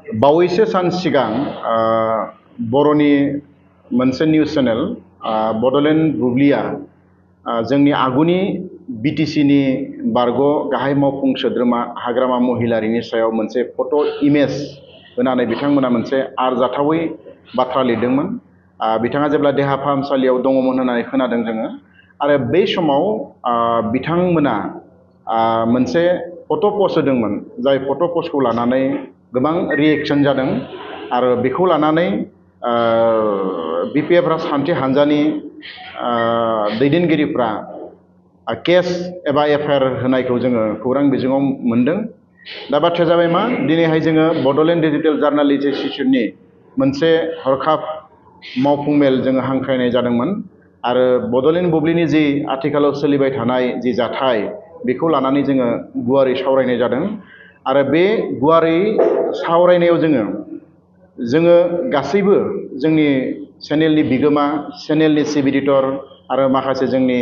बावैसो सान सिगां बर'नि मोनसे निउस चेनेल बड'लेण्ड बुब्लिया जोंनि आगुनि बिटिसिनि बारग' गाहाय मावफुं सोद्रोमा हाग्रामा महिलारिनि सायाव मोनसे फट' इमेज होनानै बिथांमोना मोनसे आरजाथावै बाथ्रा लिरदोंमोन। बिथाङा जेब्ला देहा फाहामसालियाव दङमोन होननानै खोनादों जोङो, आरो बै समाव बिथांमोना मोनसे फट' पस्ट होदोंमोन, जाय फट' पस्टखौ लानानै गोबां रिएक्शन जादों आरो बेखौ लानानै बिपिएफ राजखान्थि हान्जानि दैदेनगिरिफ्रा केस एबा एफआइआर होनायखौ जोङो खौरां बिजोङाव मोन्दों। दा बाथ्राया जाबाय मा, दिनैहाय जोङो बड'लेण्ड डिजिटेल जार्नालिस्ट एस'सिएशननि मोनसे हरखाब मावफुं मेल जोङो हांख्रायनाय जादोंमोन आरो बड'लेण्ड बुब्लिनि जि आथिखालाव सोलिबाय थानाय जि जाथाय बेखौ लानानै जोङो गुवारै सावरायनाय जादों। आरो बे गुवारै सावरायनायाव जोङो गासैबो जोंनि चेनेलनि बिगोमा, चेनेलनि चिफ एडिटर आरो माखासे जोंनि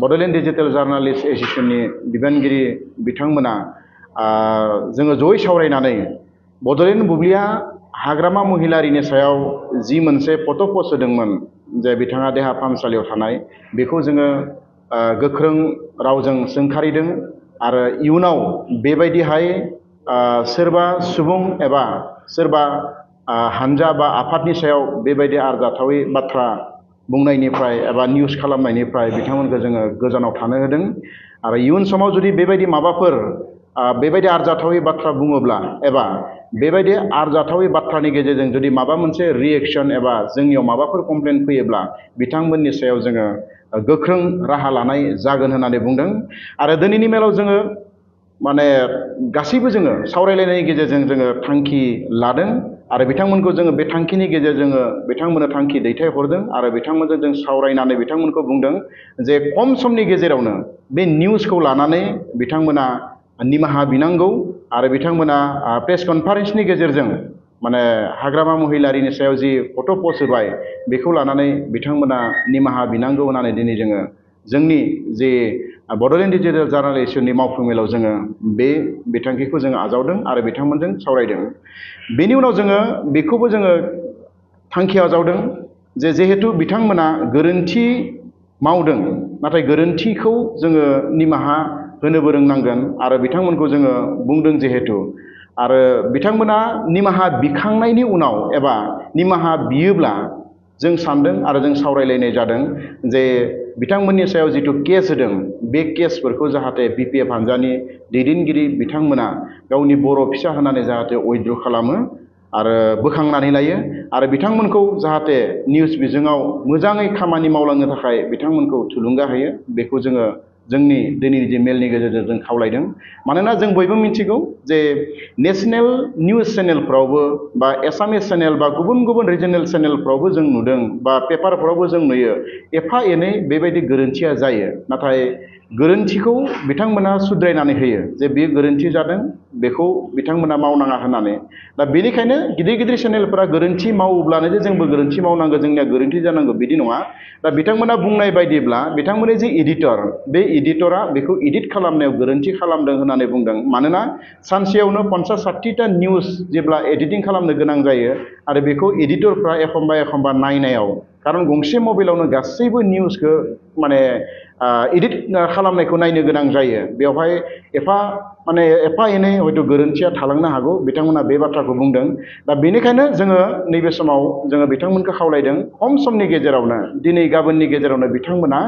बड'लेण्ड डिजिटेल जार्नालिस्ट एस'सिएशननि बिबानगिरि बिथांमोना जोङो जयै सावरायनानै बड'लेण्ड बुब्लिया हाग्रामा महिलारिनि सायाव जि मोनसे फट' पस्ट होदोंमोन, जे बिथाङा देहा फाहामसालियाव थानाय, बेखौ जोङो गोख्रों रावजों सोंखारिदों आरो इयुनाव बेबायदिहाय सोरबा सुबुं एबा सोरबा हानजा बा आफादनि सायाव बेबायदि आरजाथावै बाथ्रा बुंनायनिफ्राय एबा निउस खालामनायनिफ्राय बिथांमोनखौ जोङो गोजानाव थानो होदों। आरो इयुन समाव जुदि बेबायदि माबाफोर बेबायदि आरजाथावै बाथ्रा बुङोब्ला एबा बेबायदि आरजाथावै बाथ्रानि गेजेरजों जुदि माबा मोनसे रिएक्शन एबा जोंनियाव माबाफोर कमप्लेन फैयोब्ला बिथांमोननि सायाव जोङो गोख्रों राहा लानाय जागोन होननानै बुंदों। आरो दिनैनि मेलाव जोङो माने गासैबो जोङो सावरायलायनायनि गेजेरजों जोङो थांखि लादों आरो बिथांमोनखौ जोङो बे थांखिनि गेजेरजों बिथांमोननो थांखि दैथायहरदों आरो बिथांमोनजों जों सावरायनानै बिथांमोनखौ बुंदों जे खम समनि गेजेरावनो बे निउसखौ लानानै बिथांमोना निमाहा बिनांगौ आरो बिथांमोना प्रेस कनफारेन्सनि गेजेरजों माने हाग्रामा महिलारिनि सायाव जि फट' पस्ट होबाय बेखौ लानानै बिथांमोना निमाहा बिनांगौ होननानै दिनै जोङो जोंनि जे बड'लेण्ड डिजिटेल जार्नालिस्टनि मावफुं मेलाव जोङो बे बिथांखिखौ जोङो आजावदों आरो बिथांमोनजों सावरायदों। बेनि उनाव जोङो बेखौबो जोङो थांखि आजावदों जे जिहेतु बिथांमोना गोरोन्थि मावदों, नाथाय गोरोन्थिखौ जोङो निमाहा होनोबो रोंनांगोन आरो बिथांमोनखौ जोङो बुंदों जिहेतु, आरो बिथांमोना निमाहा बिखांनायनि उनाव एबा निमाहा बियोब्ला जों सानदों आरो जों सावरायलायनाय जादों जे बिथांमोननि सायाव जिथु केस होदों बे केसफोरखौ जाहाथे बिपिएफ हान्जानि दैदेनगिरि बिथांमोना गावनि बर' फिसा होनानै जाहाथे उइथड्र खालामो आरो बोखांनानै लायो आरो बिथांमोनखौ जाहाथे निउस बिजोङाव मोजाङै खामानि मावलांनो थाखाय बिथांमोनखौ थुलुंगा होयो। बेखौ जोङो जोंनि दिनैनि जे मेलनि गेजेरजों जों खावलायदों। मानोना जों बयबो मिथिगौ जे नेसनेल निउस चेनेलफ्रावबो बा एसामिस चेनेल बा गुबुन गुबुन रिजनेल चेनेलफ्रावबो जों नुदों बा पेपारफ्रावबो जों नुयो एफा एनै बेबायदि गोरोन्थिया जायो, नाथाय गोरोन्थिखौ बिथांमोना सुद्रायनानै होयो जे बेयो गोरोन्थि जादों, बेखौ बिथांमोना मावनाङा होननानै। दा बेनिखायनो गिदिर गिदिर चेनेलफोरा गोरोन्थि मावोब्लानो जे जोंबो गोरोन्थि मावनांगौ, जोंनिया गोरोन्थि जानांगौ बिदि नङा। दा बिथांमोना बुंनाय बायदिब्ला बिथांमोननि जे एडिटर, बे एडिटरा बेखौ एडिट खालामनायाव गोरोन्थि खालामदों होननानै बुंदों। मानोना सानसेयावनो 50-60टा निउस जेब्ला एडिटिं खालामनो गोनां जायो आरो बेखौ एडिटरफ्रा एखमबा एखमबा नायनायाव, खारन गंसे मबाइलावनो गासैबो निउसखौ माने एडिट खालामनायखौ नायनो गोनां जायो, बेवहाय एफा एनै हयथ' गोरोन्थिया थालांनो हागौ, बिथांमोना बे बाथ्राखौ बुंदों। दा बेनिखायनो जोङो नैबे समाव जोङो बिथांमोनखौ खावलायदों खम समनि गेजेरावनो, दिनै गाबोननि गेजेरावनो बिथांमोना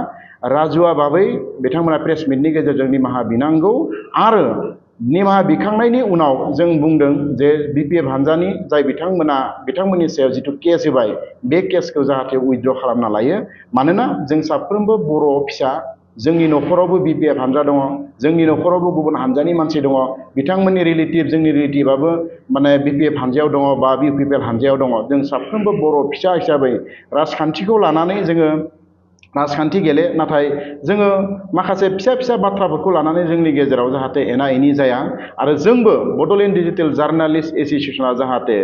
राजुवा भाबै बिथांमोना प्रेस मिटनि गेजेरजों निमाहा बिनांगौ आरो निमाहा बिखांनायनि उनाव जों बुंदों जे बिपिएफ हान्जानि जाय बिथांमोननि सायाव जिथु केस होबाय बे केसखौ जाहाथे उइथड्र खालामना लायो। मानोना जों साफ्रोमबो बर' फिसा, जोंनि न'खरावबो बिपिएफ हान्जा दङ, जोंनि न'खरावबो गुबुन हान्जानि मानसि दङ, बिथांमोननि रिलेटिभ, जोंनि रिलेटिभआबो माने बिपिएफ हान्जायाव दङ बा इउपिपिएल हान्जायाव दङ। जों साफ्रोमबो बर' फिसा हिसाबै राजखान्थिखौ लानानै जोङो राजखान्थि गेले, नाथाय जोङो माखासे फिसा फिसा बाथ्राफोरखौ लानानै जोंनि गेजेराव जाहाथे एना एनि जाया आरो जोंबो बड'लेण्ड डिजिटेल जार्नालिस्ट एस'सिएशना जाहाथे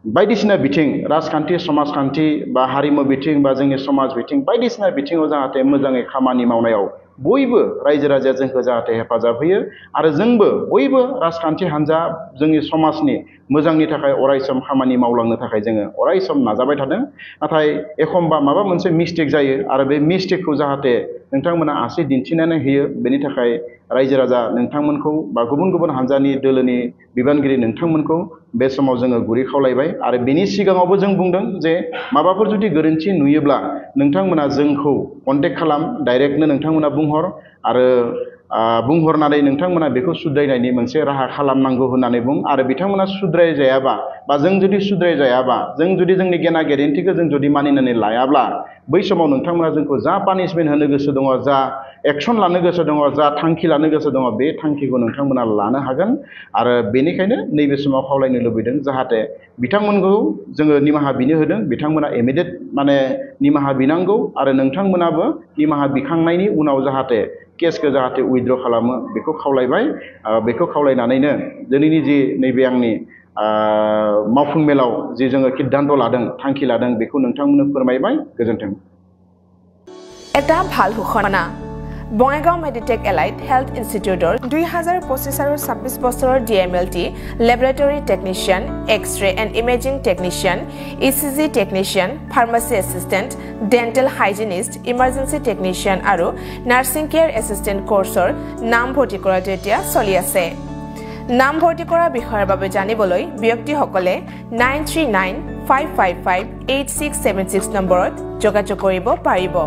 बायदिसिना बिथिं, राजखान्थि, समाजखान्थि बा हारिमु बिथिं बा जोंनि समाज बिथिं बायदिसिना बिथिङाव जाहाथे मोजाङै खामानि मावनायाव बयबो रायजो राजाया जोंखौ जाहाथे हेफाजाब होयो आरो जोंबो बयबो राजखान्थि हान्जा जोंनि समाजनि मोजांनि थाखाय अरायसम खामानि मावलांनो थाखाय जोङो अरायसम नाजाबाय थादों नाथाय एखमबा माबा मोनसे मिस्टेक जायो आरो बे मिस्टेकखौ जाहाथे नोंथांमोना आसि दिन्थिनानै होयो बेनि थाखाय रायजो राजा नोंथांमोनखौ बा गुबुन गुबुन हान्जानि दोलोनि बिबानगिरि नोंथांमोनखौ बे समाव जोङो गुरै खावलायबाय आरो बेनि सिगाङावबो जों बुंदों जे माबाफोर जुदि गोरोन्थि नुयोब्ला नोंथांमोना जोंखौ कन्टेक्ट खालाम डाइरेक्टनो नोंथांमोना बुंहर आरो बुंहरनानै नोंथांमोना बेखौ सुद्रायनायनि मोनसे राहा खालामनांगौ होननानै बुं आरो बिथांमोना सुद्रायजायाबा बा जों जुदि सुद्रायजायाबा जों जुदि जोंनि गेना गेरेन्थिखौ जों जुदि मानिनानै लायाब्ला बै समाव नोंथांमोना जोंखौ जा पानिशमेन्ट होनो गोसो दङ जा एक्सन लानो गोसो दङ जा थांखि लानो गोसो दङ बे थांखिखौ नोंथांमोना लानो हागोन आरो बेनिखायनो नैबे समाव खावलायनो लुबैदों जाहाथे बिथांमोनखौ जोङो निमाहा बिनो होदों बिथांमोना इमिडियेट माने निमाहा बिनांगौ आरो नोंथांमोनाबो निमाहा बिखांनायनि उनाव जाहाथे केसखौ जाहाथे उइथड्र खालामो बेखौ खावलायबाय बेखौ खावलायनानैनो दिनैनि जि नैबे आंनि मावफुं मेलाव जि जोङो सिद्धान्त लादों थांखि लादों बेखौ नोंथांमोननो फोरमायबाय गोजोन्थों। এটা ভাল ঘোষণা বঙাইগাঁও মেডিটেক এলাইট হেল্থ ইনষ্টিটিউটৰ 2025 আৰু 26 বছৰৰ DMLT laboratory technician x-ray and imaging technician ECG technician pharmacy assistant dental hygienist emergency technician আৰু নাৰ্ছিং কেয়াৰ এছিষ্টেণ্ট কোৰ্চৰ নাম ভৰ্তি কৰাটো এতিয়া চলি আছে। নাম ভৰ্তি কৰাৰ বিষয়ৰ বাবে জানিবলৈ ব্যক্তিসকলে 9395558676 নম্বৰত যোগাযোগ কৰিব পাৰিব।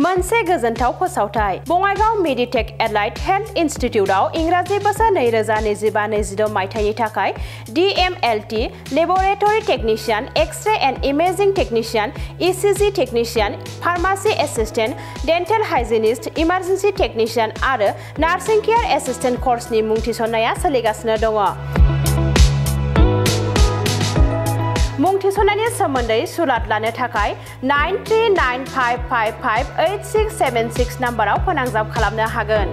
मोनसे गोजोनथाव फोसावथाय बङाइगाव मेडिटेक एलाइट हेल्थ इन्स्टिट्यूटआव इंराजि बोसोर 2025-26 मायथाइनि थाखाय DMLT laboratory technician x-ray and imaging technician ECG technician pharmacy assistant dental hygienist emergency technician आरो नार्सिं केयार एसिस्टेंट कोर्सनि मुं थिसननाया सोलिगासिनो दङ। मुं थिसननायनि सोमोन्दै सुलाद लानो थाखाय 9395558676 नाम्बाराव फोनांजाब खालामनो हागोन।